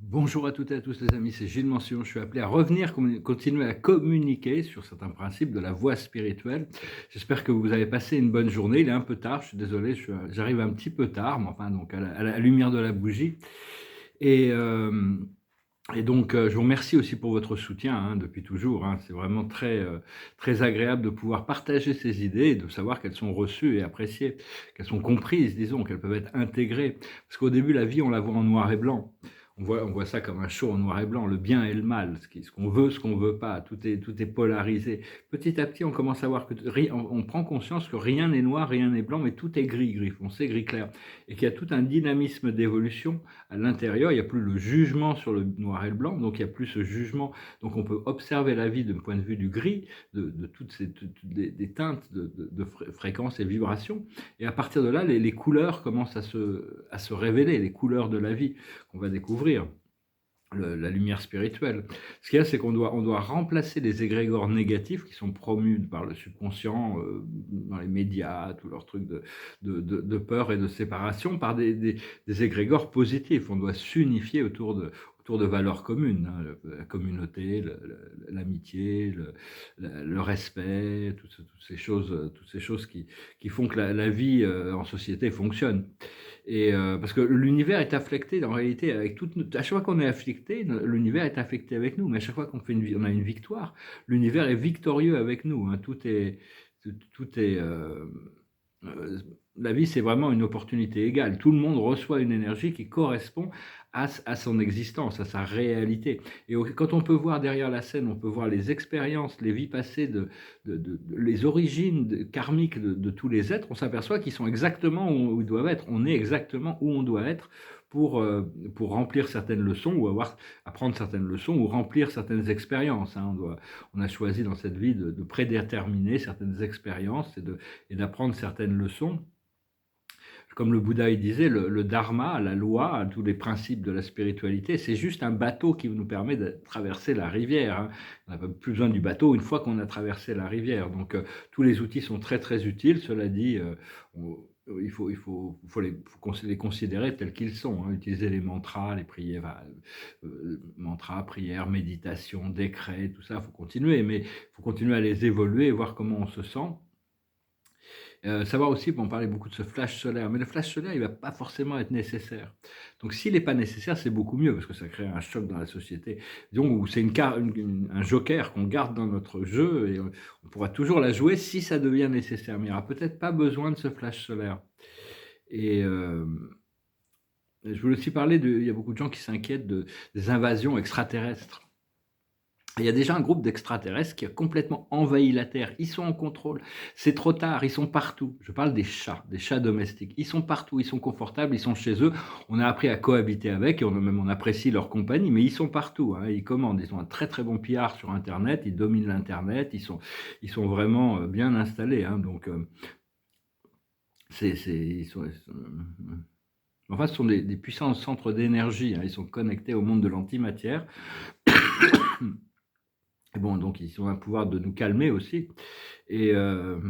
Bonjour à toutes et à tous les amis, c'est Gilles Mention. Je suis appelé à revenir, continuer à communiquer sur certains principes de la voie spirituelle. J'espère que vous avez passé une bonne journée. Il est un peu tard, je suis désolé, j'arrive un petit peu tard, mais enfin donc à la lumière de la bougie. Et, euh, et donc je vous remercie aussi pour votre soutien depuis toujours. C'est vraiment très agréable de pouvoir partager ces idées et de savoir qu'elles sont reçues et appréciées, qu'elles sont comprises, disons, qu'elles peuvent être intégrées. Parce qu'au début, la vie, on la voit en noir et blanc. On voit ça comme un show en noir et blanc, le bien et le mal, ce qu'on veut, ce qu'on veut pas, tout est polarisé. Petit à petit, on commence à voir on prend conscience que rien n'est noir, rien n'est blanc, mais tout est gris foncé, gris clair. Et qu'il y a tout un dynamisme d'évolution à l'intérieur. Il n'y a plus le jugement sur le noir et le blanc, donc il n'y a plus ce jugement. Donc on peut observer la vie d'un point de vue du gris, de toutes des teintes de fréquences et vibrations. Et à partir de là, les couleurs commencent à se révéler, les couleurs de la vie qu'on va découvrir, la lumière spirituelle. Ce qu'il y a, c'est on doit remplacer les égrégores négatifs qui sont promus par le subconscient, dans les médias, tous leurs trucs de peur et de séparation, par des égrégores positifs. On doit s'unifier autour de valeurs communes, la communauté, l'amitié, le respect, toutes ces choses qui font que la vie en société fonctionne. Parce que l'univers est affecté en réalité avec à chaque fois qu'on est affecté, l'univers est affecté avec nous, mais à chaque fois on a une victoire, l'univers est victorieux avec nous. Tout est euh, la vie, c'est vraiment une opportunité égale. Tout le monde reçoit une énergie qui correspond à son existence, à sa réalité. Et quand on peut voir derrière la scène, on peut voir les expériences, les vies passées, les origines karmiques de tous les êtres, on s'aperçoit qu'ils sont exactement où ils doivent être. On est exactement où on doit être pour remplir certaines leçons ou apprendre certaines leçons ou remplir certaines expériences. On a choisi dans cette vie de prédéterminer certaines expériences et d'apprendre certaines leçons. Comme le Bouddha il disait, le dharma, la loi, tous les principes de la spiritualité, c'est juste un bateau qui nous permet de traverser la rivière. On n'a plus besoin du bateau une fois qu'on a traversé la rivière. Donc tous les outils sont très utiles. Cela dit, il faut les considérer tels qu'ils sont. Utiliser les mantras, les prières, mantras, prières, méditation, décrets, tout ça, il faut continuer. Mais il faut continuer à les évoluer et voir comment on se sent. Savoir aussi, on parlait beaucoup de ce flash solaire, mais le flash solaire, il ne va pas forcément être nécessaire. Donc s'il n'est pas nécessaire, c'est beaucoup mieux, parce que ça crée un choc dans la société. Donc c'est un joker qu'on garde dans notre jeu, et on pourra toujours la jouer si ça devient nécessaire, mais il n'y aura peut-être pas besoin de ce flash solaire. Et je voulais aussi parler il y a beaucoup de gens qui s'inquiètent des invasions extraterrestres. Il y a déjà un groupe d'extraterrestres qui a complètement envahi la Terre. Ils sont en contrôle. C'est trop tard, ils sont partout. Je parle des chats domestiques. Ils sont partout, ils sont confortables, ils sont chez eux. On a appris à cohabiter avec et on apprécie leur compagnie, mais ils sont partout. Ils commandent, ils ont un très bon PR sur Internet, ils dominent l'Internet, ils sont vraiment bien installés. Donc, enfin, ce sont des puissants centres d'énergie. Ils sont connectés au monde de l'antimatière. Et bon, donc ils ont un pouvoir de nous calmer aussi. Et on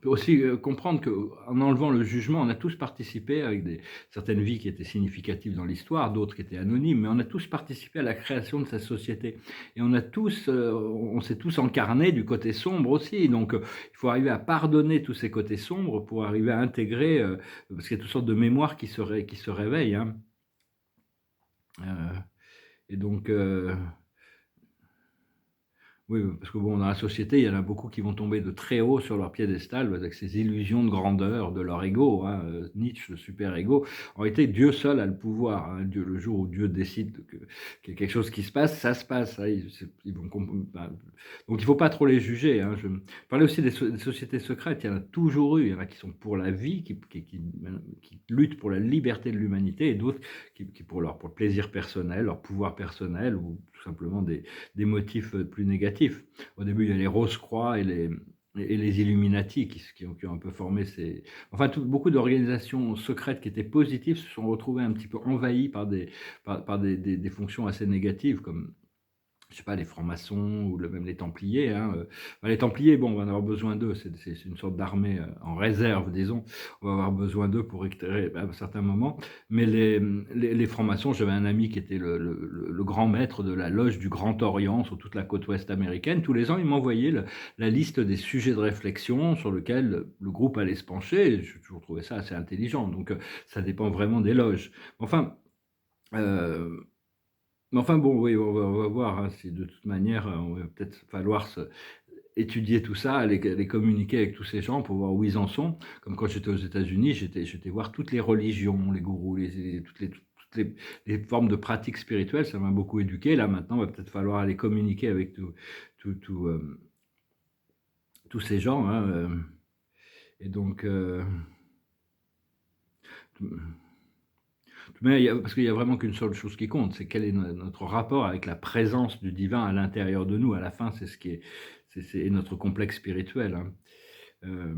peut aussi comprendre qu'en enlevant le jugement, on a tous participé avec certaines vies qui étaient significatives dans l'histoire, d'autres qui étaient anonymes, mais on a tous participé à la création de cette société. Et on s'est tous incarnés du côté sombre aussi. Donc il faut arriver à pardonner tous ces côtés sombres pour arriver à intégrer, parce qu'il y a toutes sortes de mémoires qui se réveillent. Et donc... Oui, parce que bon, dans la société, il y en a beaucoup qui vont tomber de très haut sur leur piédestal avec ces illusions de grandeur de leur ego. Nietzsche, le super-ego. En réalité, Dieu seul a le pouvoir. Dieu, le jour où Dieu décide qu'il y a quelque chose qui se passe, ça se passe. Donc, il ne faut pas trop les juger. Je parlais aussi des sociétés secrètes. Il y en a toujours eu. Il y en a qui sont pour la vie, qui luttent pour la liberté de l'humanité, et d'autres qui pour le plaisir personnel, leur pouvoir personnel, ou tout simplement des motifs plus négatifs. Au début, il y a les Rose-Croix et les Illuminati qui ont un peu formé beaucoup d'organisations secrètes qui étaient positives se sont retrouvées un petit peu envahies par des fonctions assez négatives, comme je sais pas, les francs-maçons ou même les Templiers. Hein, les Templiers, bon, on va en avoir besoin d'eux, c'est une sorte d'armée en réserve, disons. On va avoir besoin d'eux pour éclairer à certains moments. Mais les francs-maçons, j'avais un ami qui était le grand maître de la loge du Grand Orient sur toute la côte ouest américaine. Tous les ans, il m'envoyait la liste des sujets de réflexion sur lesquels le groupe allait se pencher. Et j'ai toujours trouvé ça assez intelligent. Donc, ça dépend vraiment des loges. Enfin, euh, mais enfin bon, oui, on va voir, hein, si de toute manière, on va peut-être falloir étudier tout ça, les communiquer avec tous ces gens pour voir où ils en sont. Comme quand j'étais aux États-Unis, j'étais voir toutes les religions, les gourous, les formes de pratiques spirituelles, ça m'a beaucoup éduqué. Là, maintenant, il va peut-être falloir aller communiquer avec tout, tout, euh, tous ces gens. Hein, et donc, mais parce qu'il n'y a vraiment qu'une seule chose qui compte, c'est quel est notre rapport avec la présence du divin à l'intérieur de nous. À la fin, c'est ce qui est, c'est notre complexe spirituel. Hein. Euh,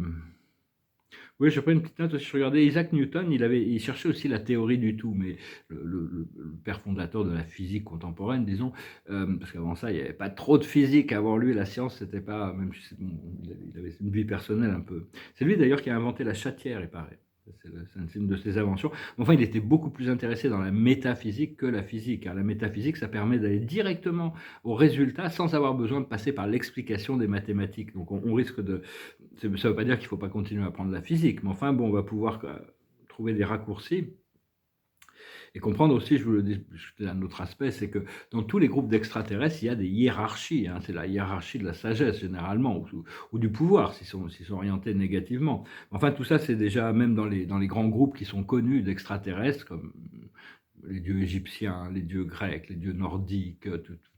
oui, j'ai pris une petite note aussi. Je regardais Isaac Newton, il cherchait aussi la théorie du tout, mais le père fondateur de la physique contemporaine, disons, parce qu'avant ça, il n'y avait pas trop de physique. Avant lui, la science, c'était pas, même si bon, il avait une vie personnelle un peu. C'est lui d'ailleurs qui a inventé la chatière, il paraît. C'est une de ses inventions. Enfin, il était beaucoup plus intéressé dans la métaphysique que la physique. Car la métaphysique, ça permet d'aller directement au résultat sans avoir besoin de passer par l'explication des mathématiques. Donc, on risque de... Ça ne veut pas dire qu'il ne faut pas continuer à apprendre la physique, mais enfin, bon, on va pouvoir trouver des raccourcis et comprendre aussi, je vous le dis, c'est un autre aspect, c'est que dans tous les groupes d'extraterrestres, il y a des hiérarchies. Hein, c'est la hiérarchie de la sagesse, généralement, ou du pouvoir, s'ils sont orientés négativement. Enfin, tout ça, c'est déjà, même dans les grands groupes qui sont connus d'extraterrestres, comme les dieux égyptiens, les dieux grecs, les dieux nordiques,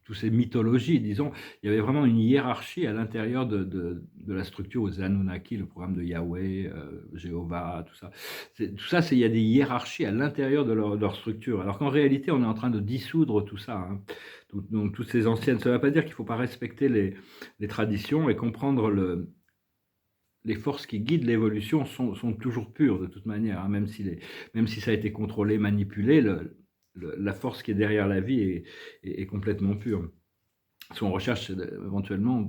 toutes ces mythologies, disons, il y avait vraiment une hiérarchie à l'intérieur de la structure aux Anunnaki, le programme de Yahweh, Jéhovah, tout ça. Tout ça, il y a des hiérarchies à l'intérieur de leur structure. Alors qu'en réalité, on est en train de dissoudre tout ça. Hein. Donc, toutes ces anciennes, ça ne veut pas dire qu'il ne faut pas respecter les traditions et comprendre les forces qui guident l'évolution sont toujours pures de toute manière, hein, même si ça a été contrôlé, manipulé, la force qui est derrière la vie est complètement pure. Si on recherche éventuellement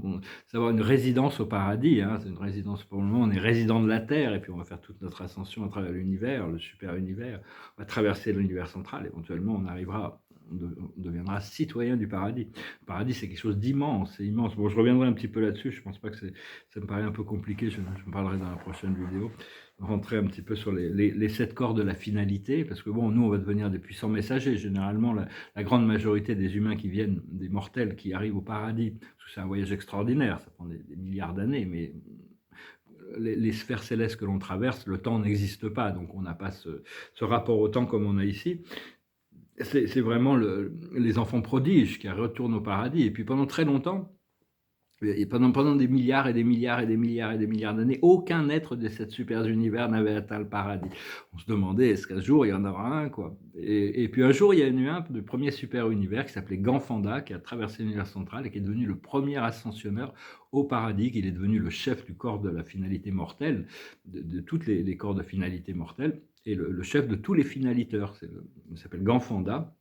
savoir une résidence au paradis, hein, c'est une résidence pour le moment, on est résident de la Terre et puis on va faire toute notre ascension à travers l'univers, le super univers, on va traverser l'univers central, éventuellement on deviendra citoyen du paradis. Le paradis, c'est quelque chose d'immense, c'est immense. Bon, je reviendrai un petit peu là-dessus, je pense pas que ça me paraît un peu compliqué, je me parlerai dans la prochaine vidéo. Rentrer un petit peu sur les 7 corps de la finalité, parce que bon, nous, on va devenir des puissants messagers. Généralement, la grande majorité des humains qui viennent, des mortels qui arrivent au paradis, parce que c'est un voyage extraordinaire, ça prend des milliards d'années, mais les sphères célestes que l'on traverse, le temps n'existe pas, donc on n'a pas ce rapport au temps comme on a ici. C'est vraiment les enfants prodiges qui retournent au paradis. Et puis pendant très longtemps, et pendant des milliards et des milliards et des milliards et des milliards d'années, aucun être de cette super univers n'avait atteint le paradis. On se demandait, est-ce qu'un jour il y en aura un, quoi. Et puis un jour, il y a eu un du premier super univers qui s'appelait Ganfanda, qui a traversé l'univers central et qui est devenu le premier ascensionneur au paradis, qu'il est devenu le chef du corps de la finalité mortelle, de toutes les corps de finalité mortelle, et le chef de tous les finaliteurs. Il s'appelle Ganfanda.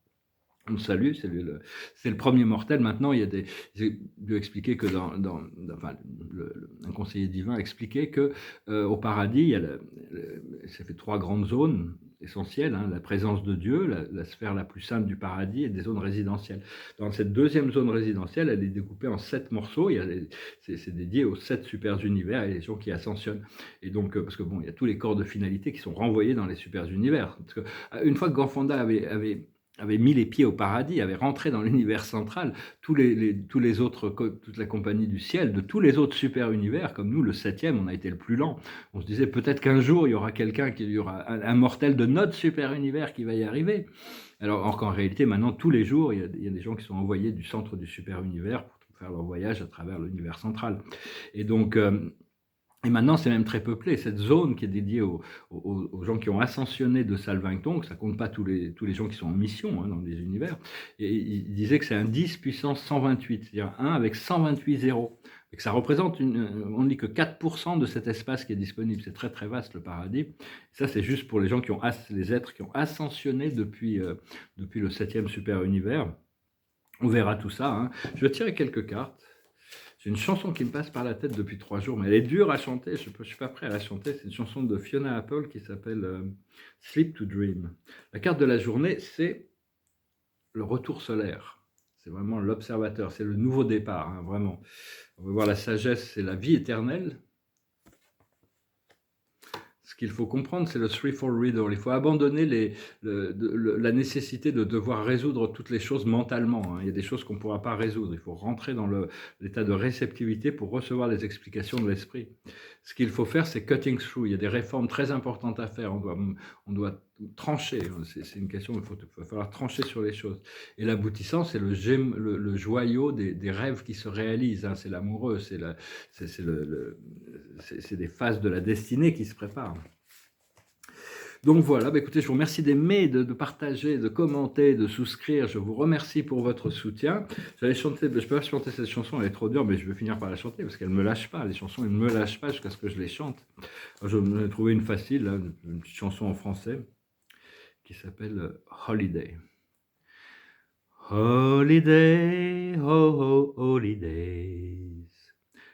On le salue, c'est le premier mortel. Maintenant, j'ai dû expliquer que enfin, un conseiller divin a expliqué que au paradis, il y a ça fait 3 grandes zones essentielles, hein, la présence de Dieu, la sphère la plus sainte du paradis et des zones résidentielles. Dans cette deuxième zone résidentielle, elle est découpée en 7 morceaux. C'est dédié aux 7 super univers et les gens qui ascensionnent. Et donc, parce que bon, il y a tous les corps de finalité qui sont renvoyés dans les super univers. Parce que une fois que Ganfanda avait mis les pieds au paradis, avait rentré dans l'univers central, tous les autres, toute la compagnie du ciel, de tous les autres super univers, comme nous, le 7e, on a été le plus lent. On se disait peut-être qu'un jour, il y aura il y aura un mortel de notre super univers qui va y arriver. Alors qu'en réalité, maintenant, tous les jours, il y a des gens qui sont envoyés du centre du super univers pour faire leur voyage à travers l'univers central. Et donc, et maintenant, c'est même très peuplé. Cette zone qui est dédiée aux gens qui ont ascensionné de Salvington, ça compte pas tous les gens qui sont en mission, hein, dans les univers. Et il disait que c'est un 10 puissance 128, c'est-à-dire 1 avec 128 zéros. Et que ça représente on ne dit que 4% de cet espace qui est disponible. C'est très très vaste, le paradis. Ça, c'est juste pour les gens les êtres qui ont ascensionné depuis le 7e super univers. On verra tout ça, hein. Je vais tirer quelques cartes. J'ai une chanson qui me passe par la tête depuis 3 jours, mais elle est dure à chanter, je ne suis pas prêt à la chanter. C'est une chanson de Fiona Apple qui s'appelle Sleep to Dream. La carte de la journée, c'est le retour solaire. C'est vraiment l'observateur, c'est le nouveau départ, hein, vraiment. On va voir la sagesse, c'est la vie éternelle. Ce qu'il faut comprendre, c'est le threefold riddle. Il faut abandonner la nécessité de devoir résoudre toutes les choses mentalement, hein. Il y a des choses qu'on ne pourra pas résoudre. Il faut rentrer dans l'état de réceptivité pour recevoir les explications de l'esprit. Ce qu'il faut faire, c'est cutting through. Il y a des réformes très importantes à faire. On doit trancher. C'est une question, il va falloir trancher sur les choses. Et l'aboutissant, c'est le joyau des rêves qui se réalisent, hein. C'est l'amoureux, c'est des phases de la destinée qui se préparent. Donc voilà, bah écoutez, je vous remercie d'aimer, de partager, de commenter, de souscrire. Je vous remercie pour votre soutien. J'allais chanter, je peux pas chanter cette chanson, elle est trop dure, mais je vais finir par la chanter parce qu'elle ne me lâche pas. Les chansons, elles ne me lâchent pas jusqu'à ce que je les chante. Alors, je vais trouver une facile, là, une petite chanson en français qui s'appelle Holiday. Holiday, oh, oh, holidays.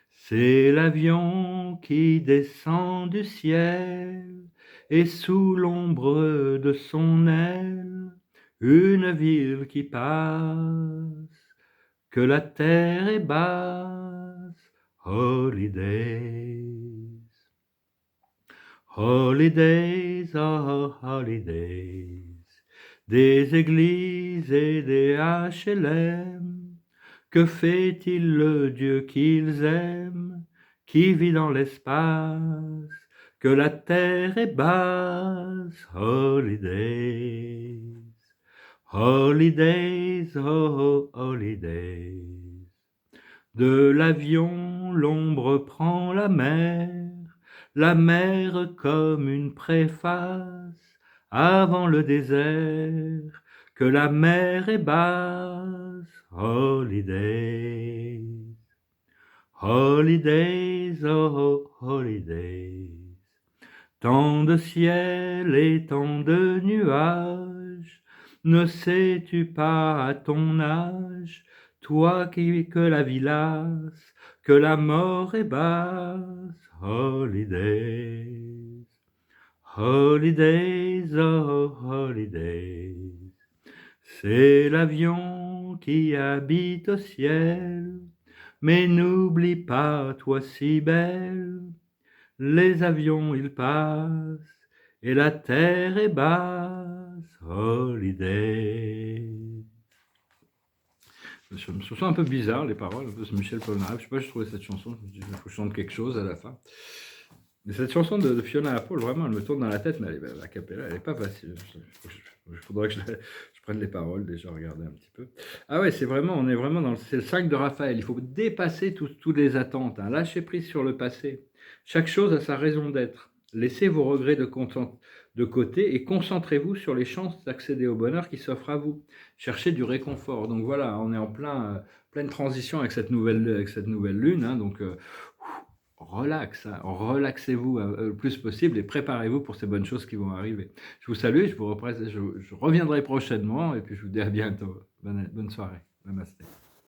C'est l'avion qui descend du ciel et sous l'ombre de son aile, une ville qui passe, que la terre est basse. Holidays, holidays, oh holidays, des églises et des HLM. Que fait-il le Dieu qu'ils aiment, qui vit dans l'espace, que la terre est basse? Holidays, holidays, oh holidays. De l'avion, l'ombre prend la mer comme une préface avant le désert, que la mer est basse. Holidays, holidays, oh holidays. Tant de ciel et tant de nuages, ne sais-tu pas à ton âge, toi que la vie lasse, que la mort est basse? Holidays, holidays, oh holidays. C'est l'avion qui habite au ciel, mais n'oublie pas, toi si belle, les avions ils passent et la terre est basse. Holiday. Je me sens un peu bizarre les paroles, un peu ce Michel Polnareff. Je sais pas, je trouvais cette chanson, je me dis, il faut que je chante quelque chose à la fin. Mais cette chanson de Fiona Apple, vraiment, elle me tourne dans la tête, mais a cappella, elle est pas facile. Il faudrait que je prenne les paroles, déjà, regarder un petit peu. Ah ouais, on est vraiment c'est le 5 de Raphaël. Il faut dépasser toutes les attentes, hein. Lâcher prise sur le passé. Chaque chose a sa raison d'être. Laissez vos regrets de côté et concentrez-vous sur les chances d'accéder au bonheur qui s'offre à vous. Cherchez du réconfort. Donc voilà, on est en pleine transition avec cette nouvelle lune, hein, donc relax, hein, relaxez-vous le plus possible et préparez-vous pour ces bonnes choses qui vont arriver. Je vous salue, je reviendrai prochainement et puis je vous dis à bientôt. Bonne soirée. Namasté.